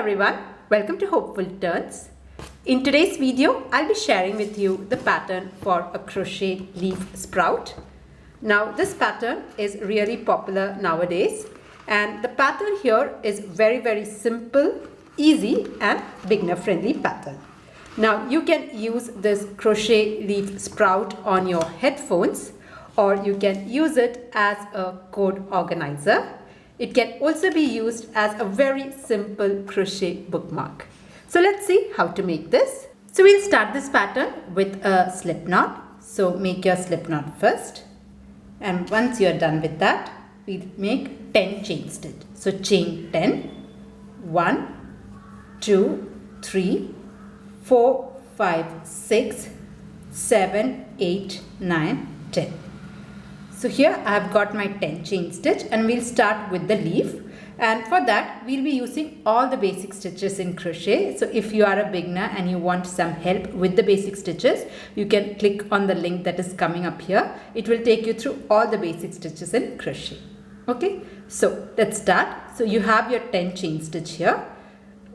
everyone, welcome to Hopeful Turns. In today's video, I'll be sharing with you the pattern for a crochet leaf sprout. Now this pattern is really popular nowadays, and the pattern here is very simple, easy and beginner friendly pattern. Now you can use this crochet leaf sprout on your headphones, or you can use it as a code organizer. It can also be used as a very simple crochet bookmark. So let's see how to make this. So we'll start this pattern with a slip knot. So make your slip knot first. And once you're done with that, we'll make 10 chain stitch. So chain 10, 1, 2, 3, 4, 5, 6, 7, 8, 9, 10. So here I have got my 10 chain stitch, and we'll start with the leaf, and for that we'll be using all the basic stitches in crochet. So if you are a beginner and you want some help with the basic stitches, you can click on the link that is coming up here. It will take you through all the basic stitches in crochet. Okay, so let's start. So you have your 10 chain stitch here,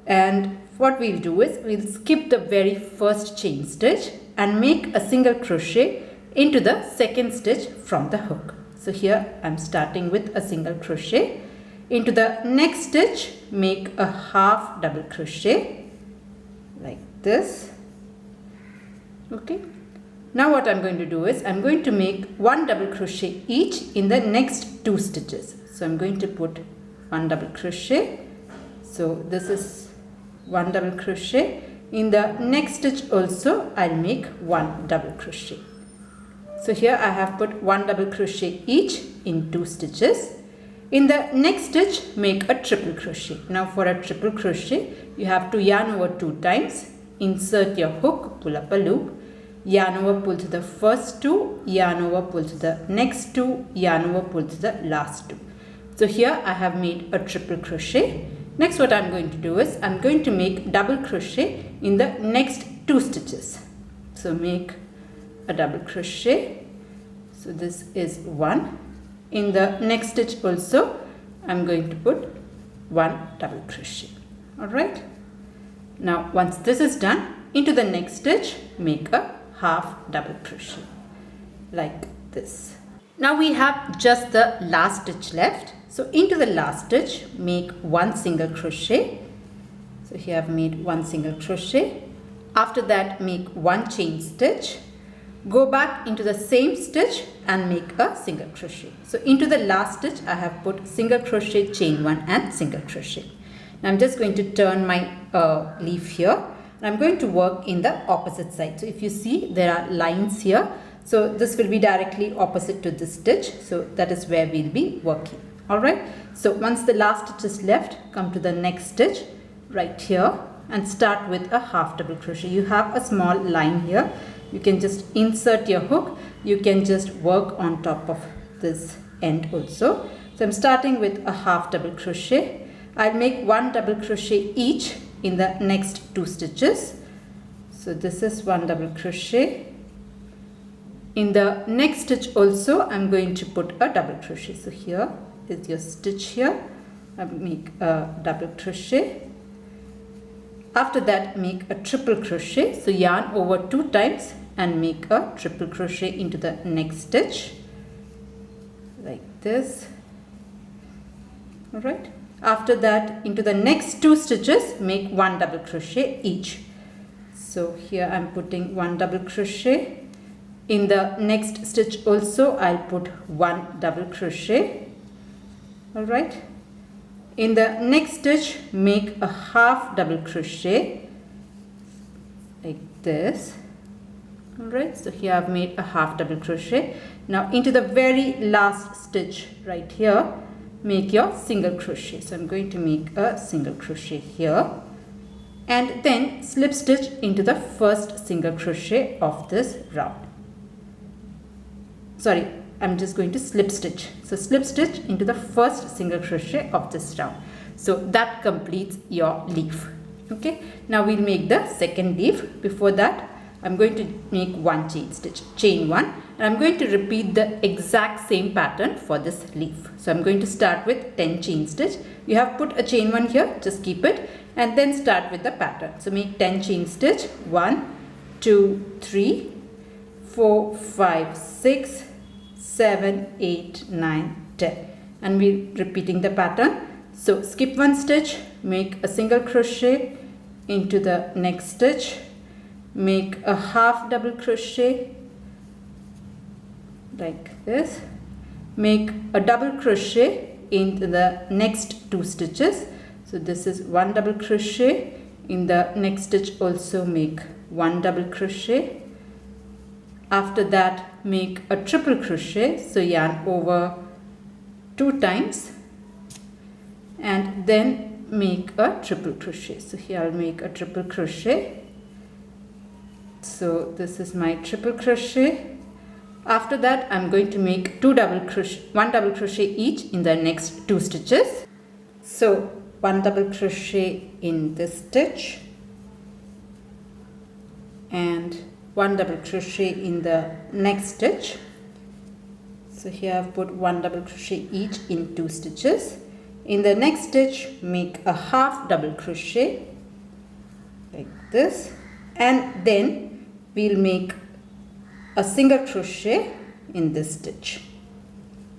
and what we'll do is we'll skip the very first chain stitch and make a single crochet into the second stitch from the hook. So here I'm starting with a single crochet. Into the next stitch, make a half double crochet like this. Okay. Now what I'm going to do is I'm going to make one double crochet each in the next two stitches. So I'm going to put one double crochet. So this is one double crochet. In the next stitch also I'll make one double crochet. So here I have put one double crochet each in two stitches. In the next stitch, make a triple crochet. Now for a triple crochet, you have to yarn over 2 times, insert your hook, pull up a loop, yarn over, pull to the first 2, yarn over, pull to the next 2, yarn over, pull to the last 2. So here I have made a triple crochet. Next what I'm going to do is I'm going to make double crochet in the next 2 stitches. So make a double crochet. So this is 1. In the next stitch also I'm going to put one double crochet. Alright. Now once this is done, into the next stitch make a half double crochet like this. Now we have just the last stitch left. So into the last stitch make one single crochet. So here I've made one single crochet. After that make one chain stitch. Go back into the same stitch and make a single crochet. So into the last stitch I have put single crochet, chain 1 and single crochet. Now I'm just going to turn my leaf here, and I'm going to work in the opposite side. So if you see, there are lines here. So this will be directly opposite to this stitch. So that is where we'll be working. Alright. So once the last stitch is left, come to the next stitch right here and start with a half double crochet. You have a small line here. You can just insert your hook. You can just work on top of this end also. So I'm starting with a half double crochet. I'll make one double crochet each in the next 2 stitches. So this is one double crochet. In the next stitch also I'm going to put a double crochet. So here is your stitch here. I make a double crochet. After that make a triple crochet. So yarn over 2 times and make a triple crochet into the next stitch like this. Alright. After that into the next 2 stitches make one double crochet each. So here I'm putting one double crochet. In the next stitch also I'll put one double crochet. Alright. In the next stitch make a half double crochet like this. Alright, so here I've made a half double crochet. Now into the very last stitch right here make your single crochet. So I'm going to make a single crochet here and then slip stitch into the first single crochet of this round. Sorry, I'm just going to slip stitch. So slip stitch into the first single crochet of this round. So that completes your leaf. Okay, now we'll make the second leaf. Before that I'm going to make one chain stitch, chain one, and I'm going to repeat the exact same pattern for this leaf. So I'm going to start with 10 chain stitch. You have put a chain one here, just keep it, and then start with the pattern. So make 10 chain stitch, 1, 2, 3, 4, 5, 6, 7, 8, 9, 10, and we're repeating the pattern. So skip one stitch, make a single crochet into the next stitch, make a half double crochet like this, make a double crochet into the next 2 stitches. So this is 1 double crochet, in the next stitch also make 1 double crochet. After that make a triple crochet, so yarn over 2 times and then make a triple crochet. So here I'll make a triple crochet. So this is my triple crochet. After that I'm going to make 2 double crochet, 1 double crochet each in the next 2 stitches. So 1 double crochet in this stitch and 1 double crochet in the next stitch. So here I've put 1 double crochet each in 2 stitches. In the next stitch make a half double crochet like this, and then we'll make a single crochet in this stitch.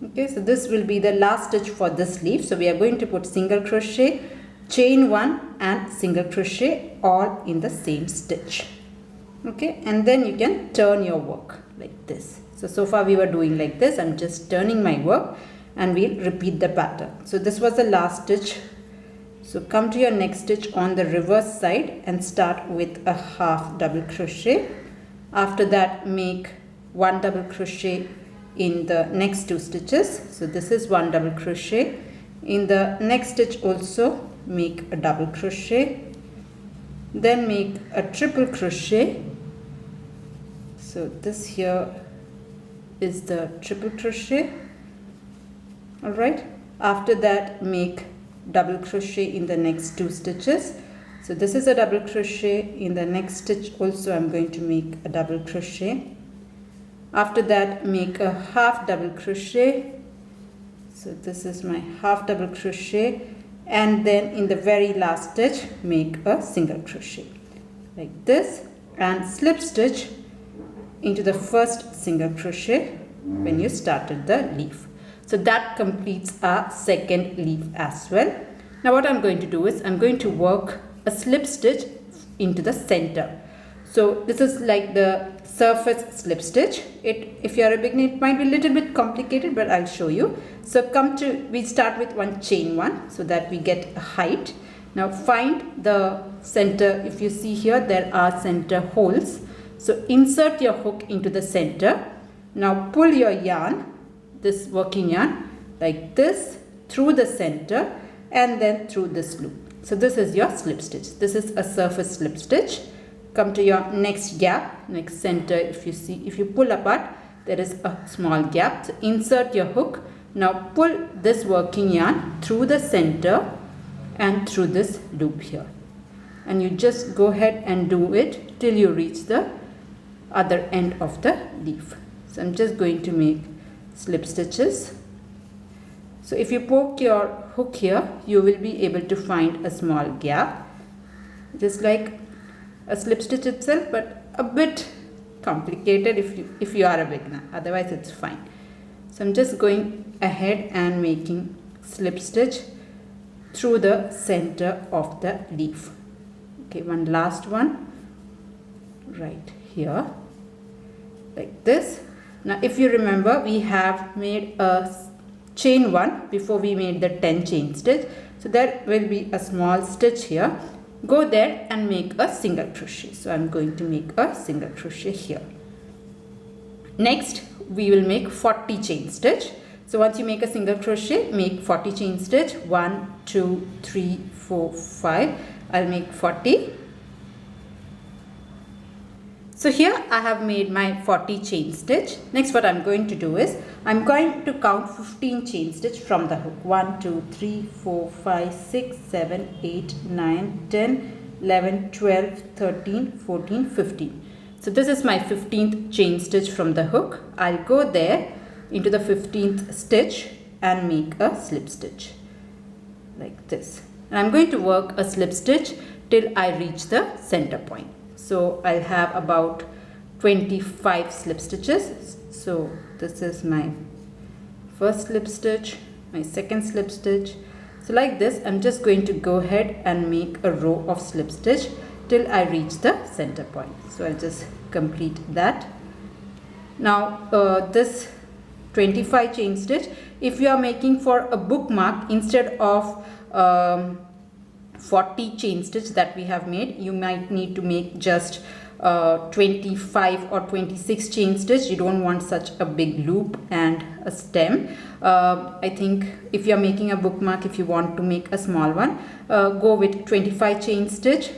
Okay, so this will be the last stitch for this leaf. So we are going to put single crochet, chain one and single crochet all in the same stitch. Okay, and then you can turn your work like this. So far we were doing like this. I'm just turning my work and we'll repeat the pattern. So this was the last stitch. So come to your next stitch on the reverse side and start with a half double crochet. After that make 1 double crochet in the next 2 stitches. So this is 1 double crochet. In the next stitch also make a double crochet. Then make a triple crochet. So this here is the triple crochet. Alright, after that make double crochet in the next 2 stitches. So this is a double crochet. In the next stitch also I'm going to make a double crochet. After that make a half double crochet. So this is my half double crochet, and then in the very last stitch make a single crochet like this and slip stitch into the first single crochet when you started the leaf. So that completes our second leaf as well. Now what I'm going to do is I'm going to work a slip stitch into the center. So this is like the surface slip stitch. If you are a beginner, it might be a little bit complicated, but I'll show you. So we start with one chain one so that we get a height. Now find the center. If you see here, there are center holes. So insert your hook into the center. Now pull your yarn, this working yarn, like this through the center and then through this loop. So this is your slip stitch. This is a surface slip stitch. Come to your next gap, next center. If you pull apart, there is a small gap. So insert your hook. Now pull this working yarn through the center and through this loop here. And you just go ahead and do it till you reach the other end of the leaf. So I'm just going to make slip stitches. So if you poke your hook here, you will be able to find a small gap, just like a slip stitch itself, but a bit complicated if you are a beginner. Otherwise it's fine. So I'm just going ahead and making slip stitch through the center of the leaf. Okay, one last one right here like this. Now if you remember, we have made a chain one before we made the 10 chain stitch. So there will be a small stitch here. Go there and make a single crochet. So I'm going to make a single crochet here. Next we will make 40 chain stitch. So once you make a single crochet, make 40 chain stitch. 1, 2, 3, 4, 5. I'll make 40. So here I have made my 40 chain stitch. Next what I'm going to do is I'm going to count 15 chain stitch from the hook. 1, 2, 3, 4, 5, 6, 7, 8, 9, 10, 11, 12, 13, 14, 15. So this is my 15th chain stitch from the hook. I'll go there into the 15th stitch and make a slip stitch like this. And I'm going to work a slip stitch till I reach the center point. So I'll have about 25 slip stitches. So this is my first slip stitch, my second slip stitch. So like this, I'm just going to go ahead and make a row of slip stitch till I reach the center point. So I'll just complete that. Now this 25 chain stitch, if you are making for a bookmark, instead of 40 chain stitch that we have made, you might need to make just 25 or 26 chain stitch. You don't want such a big loop and a stem. I think if you are making a bookmark, if you want to make a small one, go with 25 chain stitch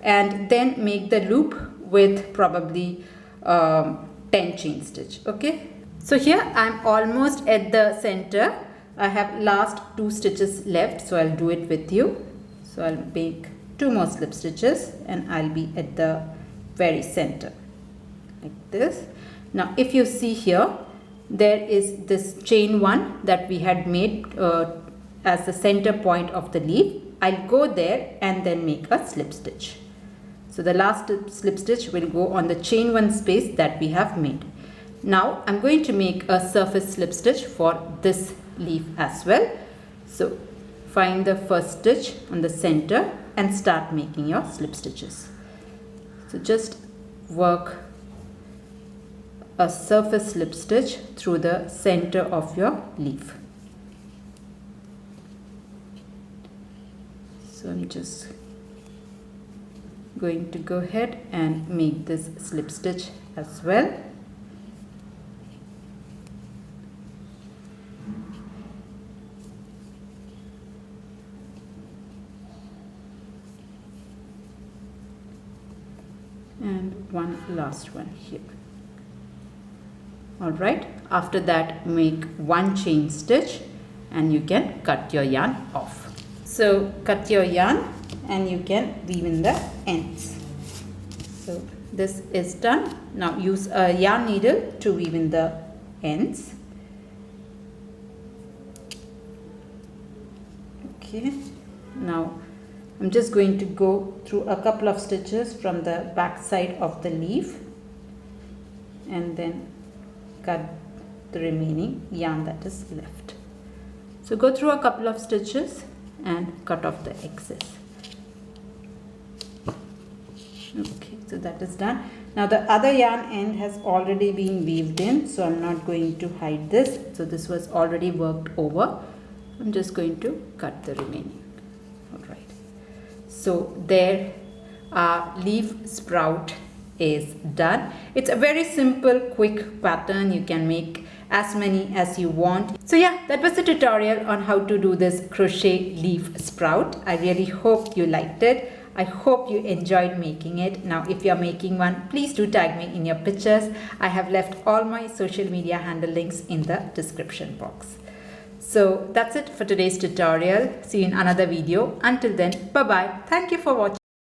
and then make the loop with probably 10 chain stitch. Okay, so here I'm almost at the center. I have last 2 stitches left, so I'll do it with you. So I'll make 2 more slip stitches and I'll be at the very center like this. Now if you see here, there is this chain 1 that we had made as the center point of the leaf. I'll go there and then make a slip stitch. So the last slip stitch will go on the chain 1 space that we have made. Now I'm going to make a surface slip stitch for this leaf as well. So find the first stitch on the center and start making your slip stitches. So just work a surface slip stitch through the center of your leaf. So I'm just going to go ahead and make this slip stitch as well. And one last one here. Alright, after that make 1 chain stitch and you can cut your yarn off. So cut your yarn and you can weave in the ends. So this is done. Now use a yarn needle to weave in the ends. Okay, now I'm just going to go through a couple of stitches from the back side of the leaf and then cut the remaining yarn that is left. So go through a couple of stitches and cut off the excess. Okay, so that is done. Now the other yarn end has already been weaved in, so I'm not going to hide this. So this was already worked over. I'm just going to cut the remaining. Alright. So there our leaf sprout is done. It's a very simple, quick pattern. You can make as many as you want. So yeah, that was the tutorial on how to do this crochet leaf sprout. I really hope you liked it. I hope you enjoyed making it. Now if you are making one, please do tag me in your pictures. I have left all my social media handle links in the description box. So that's it for today's tutorial. See you in another video. Until then, bye bye. Thank you for watching.